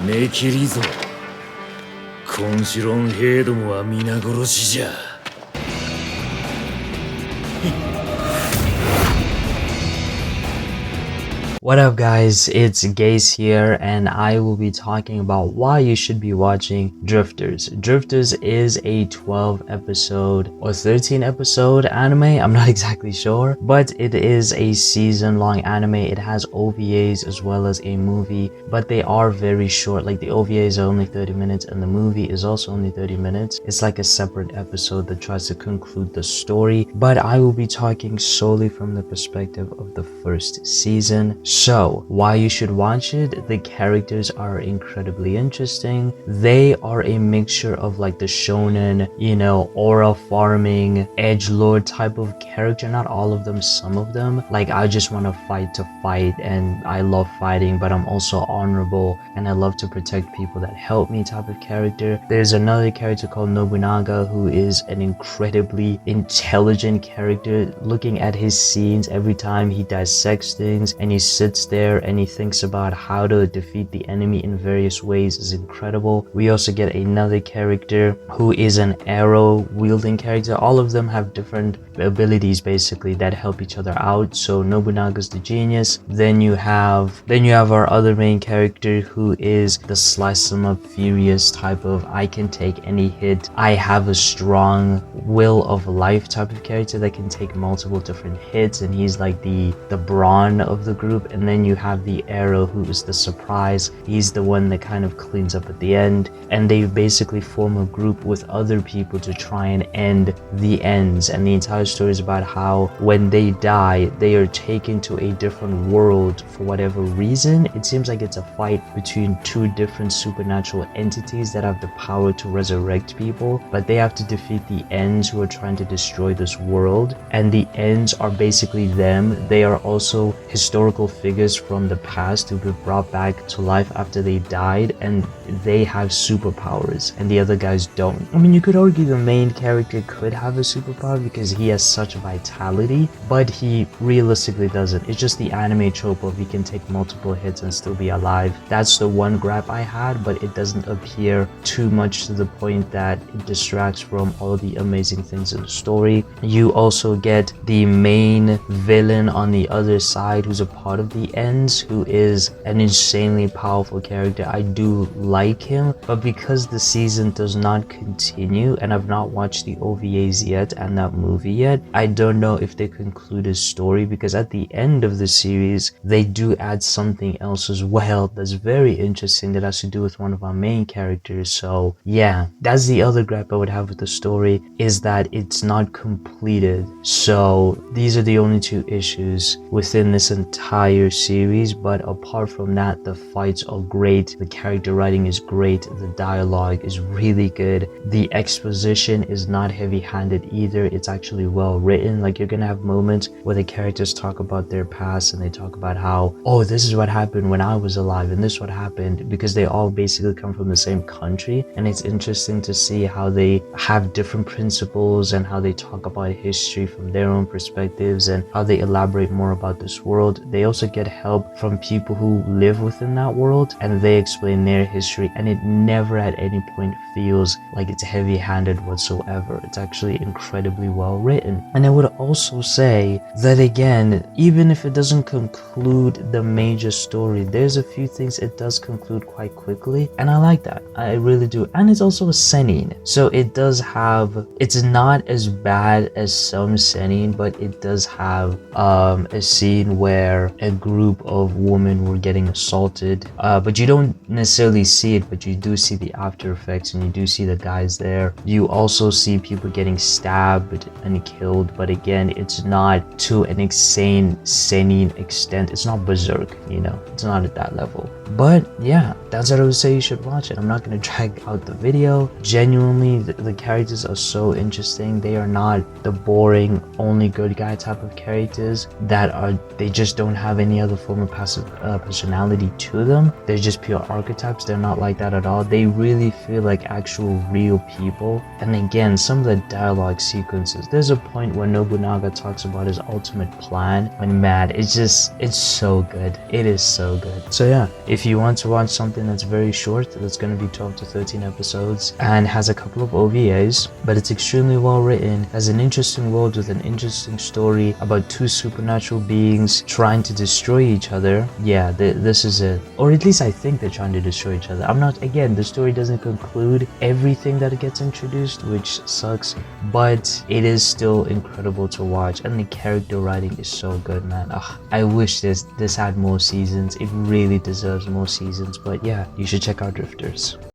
めきりぞ。コンシロン兵どもは皆殺しじゃ。What up guys, it's Gaze here and I will be talking about why you should be watching Drifters. Drifters is a 12 episode or 13 episode anime, I'm not exactly sure, but it is a season long anime. It has OVAs as well as a movie, but they are very short. Like the OVAs are only 30 minutes and the movie is also only 30 minutes. It's like a separate episode that tries to conclude the story, but I will be talking solely from the perspective of the first season. So, why you should watch it? The characters are incredibly interesting. They are a mixture of like the shonen, you know, aura farming, edgelord type of character. Not all of them, some of them. Like I just want to fight and I love fighting, but I'm also honorable and I love to protect people that help me type of character. There's another character called Nobunaga who is an incredibly intelligent character. Looking at his scenes every time he dissects things and he sits there and he thinks about how to defeat the enemy in various ways is incredible. We also get another character who is an arrow wielding character. All of them have different abilities basically that help each other out. So Nobunaga's the genius. Then you have our other main character who is the slice them up furious type of I can take any hit. I have a strong will of life type of character that can take multiple different hits, and he's like the brawn of the group. And then you have the arrow who is the surprise. He's the one that kind of cleans up at the end, and they basically form a group with other people to try and end the ends. And the entire story is about how when they die they are taken to a different world for whatever reason. It seems like it's a fight between two different supernatural entities that have the power to resurrect people, but they have to defeat the ends who are trying to destroy this world. And the ends are basically them. They are also historical figures from the past who've been brought back to life after they died, and they have superpowers and the other guys don't. I mean, you could argue the main character could have a superpower because he has such vitality, but he realistically doesn't. It's just the anime trope of he can take multiple hits and still be alive. That's the one gripe I had, but it doesn't appear too much to the point that it distracts from all the amazing things in the story. You also get the main villain on the other side who's a part of the ends, who is an insanely powerful character. I do like him, but because the season does not continue and I've not watched the OVAs yet and that movie yet, I don't know if they conclude his story, because at the end of the series they do add something else as well that's very interesting that has to do with one of our main characters. So yeah, that's the other gripe I would have with the story, is that it's not completed. So these are the only two issues within this entire series, but apart from that, the fights are great, the character writing is great, the dialogue is really good, the exposition is not heavy-handed either. It's actually well written. Like, you're gonna have moments where the characters talk about their past and they talk about how, oh, this is what happened when I was alive and this is what happened, because they all basically come from the same country. And it's interesting to see how they have different principles and how they talk about history from their own perspectives and how they elaborate more about this world. They also get help from people who live within that world and they explain their history, and it never at any point feels like it's heavy-handed whatsoever. It's actually incredibly well written. And I would also say that, again, even if it doesn't conclude the major story, there's a few things it does conclude quite quickly, and I like that. I really do. And it's also a seinen, so it does have, it's not as bad as some seinen, but it does have a scene where a group of women were getting assaulted, but you don't necessarily see it, but you do see the after effects and you do see the guys there. You also see people getting stabbed and killed, but again, it's not to an insane seinen extent. It's not berserk, you know, it's not at that level. But yeah, that's what I would say you should watch it. I'm not going to drag out the video. Genuinely, the characters are so interesting. They are not the boring only good guy type of characters that are, they just don't have any other form of passive personality to them. They're just pure archetypes. They're not like that at all. They really feel like actual real people. And again, some of the dialogue sequences, there's a point where Nobunaga talks about his ultimate plan, and man, it's so good. It is so good. So yeah, if If you want to watch something that's very short, that's going to be 12 to 13 episodes and has a couple of OVAs, but it's extremely well written, has an interesting world with an interesting story about two supernatural beings trying to destroy each other, yeah, this is it. Or at least I think they're trying to destroy each other. I'm not, again, the story doesn't conclude everything that gets introduced, which sucks, but it is still incredible to watch, and the character writing is so good, man. Ugh, I wish this had more seasons. It really deserves more seasons, but yeah, you should check out Drifters.